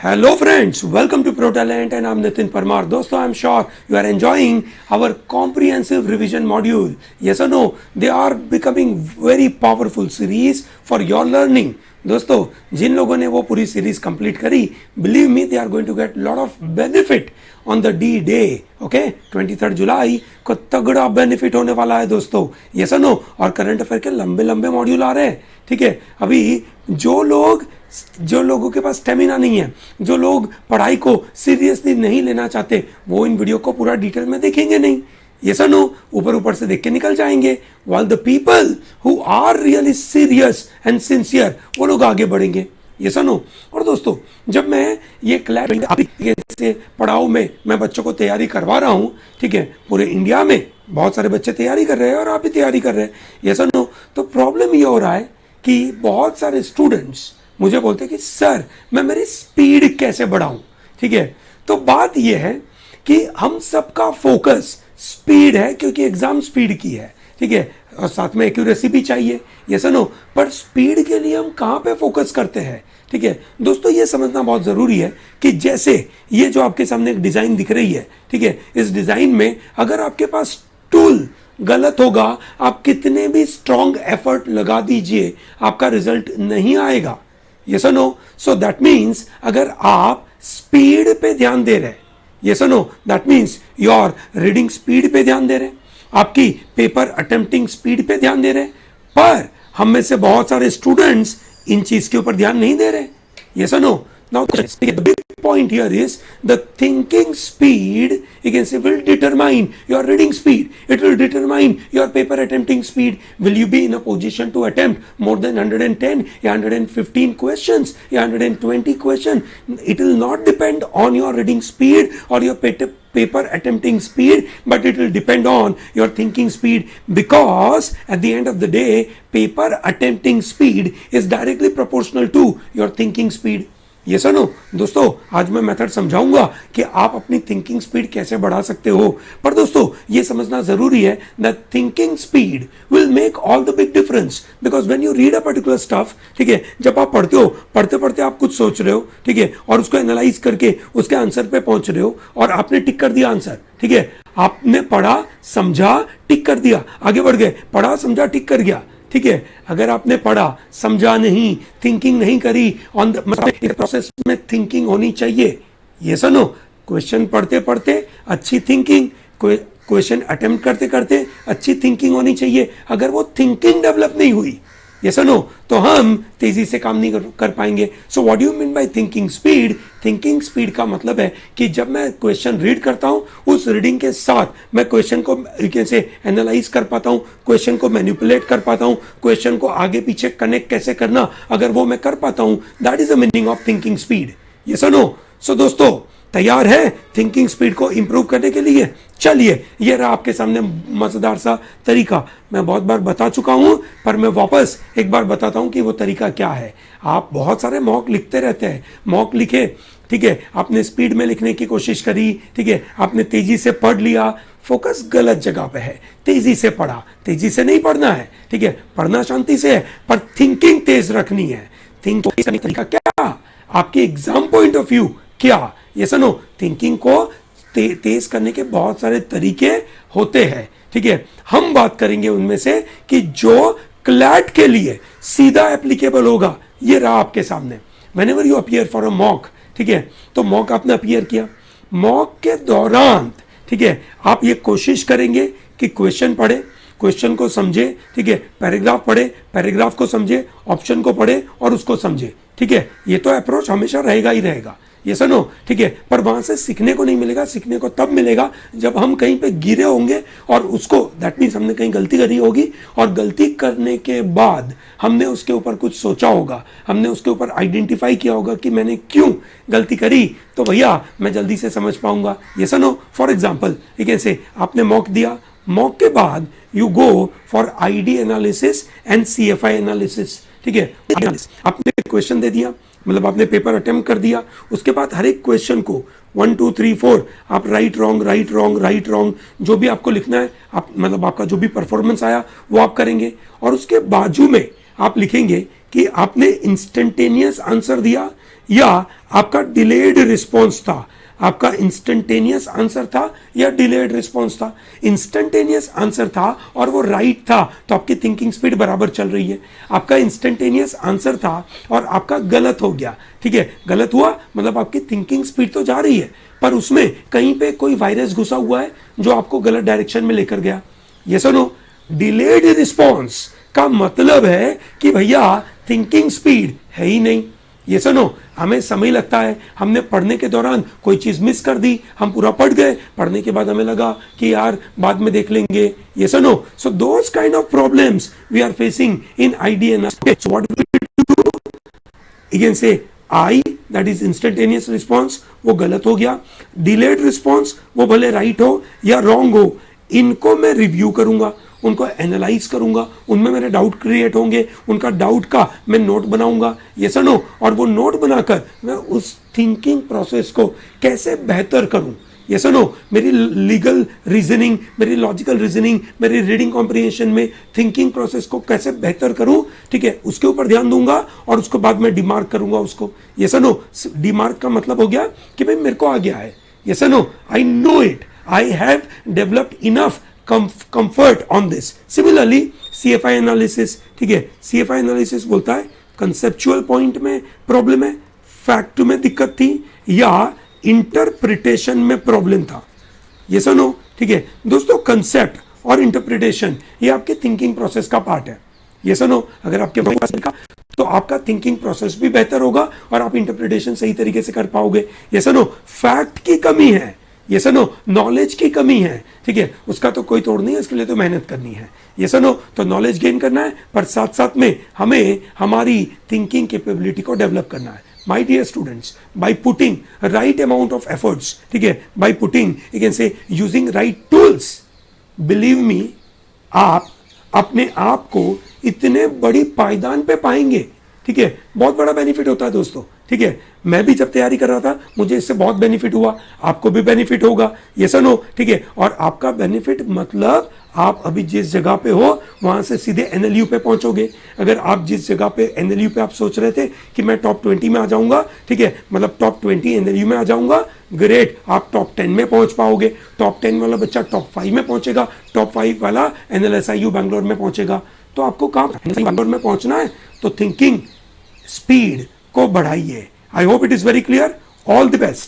Hello friends, welcome to Pro Talent and I'm Nitin Parmar. दोस्तों, I'm sure you are enjoying our comprehensive revision module. Yes or no? They are becoming very powerful series for your learning. दोस्तों, जिन लोगों ने वो पूरी series complete करी, believe me, they are going to get lot of benefit on the D day. Okay 23 जुलाई को तगड़ा benefit होने वाला है दोस्तों. यस और नो? और करंट अफेयर के लंबे लंबे मॉड्यूल आ रहे हैं. ठीक है, अभी जो लोगों के पास स्टेमिना नहीं है, जो लोग पढ़ाई को सीरियसली नहीं लेना चाहते, वो इन वीडियो को पूरा डिटेल में देखेंगे नहीं. यस और नो? ऊपर ऊपर से देख के निकल जाएंगे. while the people who are really serious and sincere, वो लोग आगे बढ़ेंगे. यस और नो? और दोस्तों, जब मैं ये क्लास से पढ़ाओ में मैं बच्चों को तैयारी करवा रहा हूँ, ठीक है, पूरे इंडिया में बहुत सारे बच्चे तैयारी कर रहे हैं और आप भी तैयारी कर रहे हैं. यस और नो? तो प्रॉब्लम ये हो रहा है कि बहुत सारे स्टूडेंट्स मुझे बोलते हैं कि सर मैं मेरी स्पीड कैसे बढ़ाऊं. ठीक है, तो बात यह है कि हम सबका फोकस स्पीड है क्योंकि एग्जाम स्पीड की है. ठीक है, और साथ में एक्यूरेसी भी चाहिए. यस और नो? पर स्पीड के लिए हम कहां पे फोकस करते हैं. ठीक है दोस्तों, ये समझना बहुत जरूरी है कि जैसे ये जो आपके सामने एक डिजाइन दिख रही है, ठीक है, इस डिजाइन में अगर आपके पास टूल गलत होगा, आप कितने भी स्ट्रॉन्ग एफर्ट लगा दीजिए, आपका रिजल्ट नहीं आएगा. यस और नो? सो दैट मीन्स अगर आप स्पीड पे ध्यान दे रहे हैं, यस और no, that means your reading speed पे ध्यान दे रहे हैं, आपकी पेपर अटेम्प्टिंग स्पीड पे ध्यान दे रहे हैं. पर हम में से बहुत सारे स्टूडेंट्स इन चीज के ऊपर ध्यान नहीं दे रहे. यस और no? Now the big point here is the thinking speed, you can say, will determine your reading speed. It will determine your paper attempting speed. Will you be in a position to attempt more than 110 या 115 questions या 120 questions? It will not depend on your reading speed or your paper attempting speed, but it will depend on your thinking speed, because at the end of the day paper attempting speed is directly proportional to your thinking speed. Yes और no? दोस्तों, आज मैं method समझाऊंगा कि आप अपनी thinking speed कैसे बढ़ा सकते हो. पर दोस्तों, ये समझना जरूरी है that thinking speed will make all the big difference, because when you read a particular stuff, ठीक है, जब आप पढ़ते हो, पढ़ते पढ़ते आप कुछ सोच रहे हो, ठीक है, और उसको एनालाइज करके उसके आंसर पे पहुंच रहे हो और आपने टिक कर दिया आंसर. ठीक है, आपने पढ़ा, समझा, टिक कर दिया, आगे बढ़ गए, पढ़ा, समझा, टिक कर गया. ठीक है, अगर आपने पढ़ा, समझा नहीं, थिंकिंग नहीं करी, ऑन द प्रोसेस में थिंकिंग होनी चाहिए. यस और नो? क्वेश्चन पढ़ते पढ़ते अच्छी थिंकिंग, क्वेश्चन अटेम्प्ट करते करते अच्छी थिंकिंग होनी चाहिए. अगर वो थिंकिंग डेवलप नहीं हुई, यस और नो, तो हम तेजी से काम नहीं कर पाएंगे. So what do you mean by thinking speed? Thinking speed का मतलब है कि जब मैं क्वेश्चन रीड करता हूं, उस रीडिंग के साथ मैं क्वेश्चन को कैसे एनालाइज कर पाता हूं, क्वेश्चन को मैनिपुलेट कर पाता हूं, क्वेश्चन को आगे पीछे कनेक्ट कैसे करना, अगर वो मैं कर पाता हूं, that is the meaning of thinking speed. Yes और नो? सो दोस्तों, तैयार है थिंकिंग स्पीड को इंप्रूव करने के लिए? चलिए, ये रहा आपके सामने मजेदार सा तरीका. मैं बहुत बार बता चुका हूं, पर मैं वापस एक बार बताता हूं कि वो तरीका क्या है. आप बहुत सारे मॉक लिखते रहते हैं, मॉक लिखे, ठीक है, आपने स्पीड में लिखने की कोशिश करी, ठीक है, आपने तेजी से पढ़ लिया, फोकस गलत जगह पे है. तेजी से पढ़ा, तेजी से नहीं पढ़ना है, ठीक है, पढ़ना शांति से है, पर थिंकिंग तेज रखनी है. थिंकिंग करने का तरीका क्या? आपके एग्जाम पॉइंट ऑफ व्यू क्या? यस और नो? थिंकिंग को तेज करने के बहुत सारे तरीके होते हैं. ठीक है, हम बात करेंगे उनमें से कि जो क्लैट के लिए सीधा एप्लीकेबल होगा. ये रहा आपके सामने. Whenever you appear for a mock, ठीक है, तो मॉक आपने अपीयर किया, मॉक के दौरान, ठीक है, आप ये कोशिश करेंगे कि क्वेश्चन पढ़े, क्वेश्चन को समझे, ठीक है, पैराग्राफ पढ़े, पैराग्राफ को समझे, ऑप्शन को पढ़े और उसको समझे. ठीक है, ये तो अप्रोच हमेशा रहेगा ही रहेगा. यस और नो? ठीक है, पर वहां से सीखने को नहीं मिलेगा. सीखने को तब मिलेगा जब हम कहीं पे गिरे होंगे और उसको, दैट मीन्स हमने कहीं गलती करी होगी, और गलती करने के बाद हमने उसके ऊपर कुछ सोचा होगा, हमने उसके ऊपर आइडेंटिफाई किया होगा कि मैंने क्यों गलती करी, तो भैया मैं जल्दी से समझ पाऊंगा. यस और नो? फॉर एग्जाम्पल, ठीक है, से आपने मॉक दिया, मॉक के बाद you go for ID analysis and CFI analysis. ठीक है, आपने क्वेश्चन दे दिया, मतलब आपने पेपर अटेम्प्ट कर दिया, उसके बाद हर एक क्वेश्चन को 1 2 3 4 आप right wrong right wrong right wrong जो भी आपको लिखना है, आप मतलब आपका जो भी परफॉर्मेंस आया वो आप करेंगे. और उसके बाजू में आप लिखेंगे कि आपने इंस्टेंटेनियस आंसर दिया या आपका डिलेड रिस्पॉन्स था। आपका इंस्टेंटेनियस आंसर था या डिलेड रिस्पॉन्स था। इंस्टेंटेनियस आंसर था और वो राइट था, तो आपकी थिंकिंग स्पीड बराबर चल रही है। आपका इंस्टेंटेनियस आंसर था और आपका गलत हो गया, ठीक है, गलत हुआ मतलब आपकी थिंकिंग स्पीड तो जा रही है, पर उसमें कहीं पे कोई वायरस घुसा हुआ है जो आपको गलत डायरेक्शन में लेकर गया। ये सुनो, डिलेड रिस्पॉन्स का मतलब है कि भैया थिंकिंग स्पीड है ही नहीं। ये सुनो, हमें समय लगता है, हमने पढ़ने के दौरान कोई चीज मिस कर दी, हम पूरा पढ़ गए, पढ़ने के बाद हमें लगा कि यार बाद में देख लेंगे। ये सुनो, so those kind of problems we are facing in IDNS. So what we do, again से I, that is instantaneous response, वो गलत हो गया। डिलेड रिस्पॉन्स, वो भले राइट हो या रॉन्ग हो, इनको मैं रिव्यू करूंगा, उनको एनालाइज करूंगा, उनमें मेरे डाउट क्रिएट होंगे, उनका डाउट का मैं नोट बनाऊंगा, ये सुनो, और वो नोट बनाकर मैं उस थिंकिंग प्रोसेस को कैसे बेहतर करूं। ये सुनो, मेरी लीगल रीजनिंग, मेरी लॉजिकल रीजनिंग, मेरी रीडिंग कॉम्प्रिहेंशन में थिंकिंग प्रोसेस को कैसे बेहतर करूं, ठीक है, उसके ऊपर ध्यान दूंगा और उसके बाद मैं डिमार्क करूंगा उसको। ये सुनो, डिमार्क का मतलब हो गया कि भाई मेरे को आ गया है, ये सुनो, I know it, I have developed enough comfort on this. Similarly CFI analysis, ठीक है, सीएफआई एनालिसिस बोलता है कंसेप्चुअल पॉइंट में प्रॉब्लम है, फैक्ट में दिक्कत थी या इंटरप्रिटेशन में प्रॉब्लम था। ये सुनो, ठीक है दोस्तों, कंसेप्ट और इंटरप्रिटेशन ये आपके थिंकिंग प्रोसेस का पार्ट है। ये सुनो, अगर आपके पास लिखा तो आपका थिंकिंग प्रोसेस भी बेहतर होगा और आप इंटरप्रिटेशन सही तरीके से कर पाओगे। ये सुनो, फैक्ट की कमी है, ये सुनो, नॉलेज की कमी है, ठीक है, उसका तो कोई तोड़ नहीं है, इसके लिए तो मेहनत करनी है। ये सुनो, तो नॉलेज गेन करना है, पर साथ साथ में हमें हमारी थिंकिंग कैपेबिलिटी को डेवलप करना है। My dear students, by putting right amount of efforts, ठीक है, by putting you can say using right tools, believe me, आप अपने आप को इतने बड़ी पायदान पे पाएंगे, ठीक है, बहुत बड़ा बेनिफिट होता है दोस्तों, ठीक है। मैं भी जब तैयारी कर रहा था मुझे इससे बहुत बेनिफिट हुआ, आपको भी बेनिफिट होगा, ये सुनो, ठीक है, और आपका बेनिफिट मतलब आप अभी जिस जगह पे हो वहां से सीधे एनएलयू पे पहुंचोगे। अगर आप जिस जगह पे एनएलयू पे आप सोच रहे थे कि मैं टॉप 20 में आ जाऊंगा, ठीक है, मतलब टॉप 20 एनएलयू में आ जाऊंगा, ग्रेट, आप टॉप 10 में पहुंच पाओगे। टॉप 10 वाला बच्चा टॉप 5 में पहुंचेगा, टॉप 5 वाला एनएलएसआईयू बैंगलोर में पहुंचेगा। तो आपको कहाँ बैंगलोर में पहुंचना है, तो थिंकिंग स्पीड को बढ़ाइए। I hope it is very clear. All the best.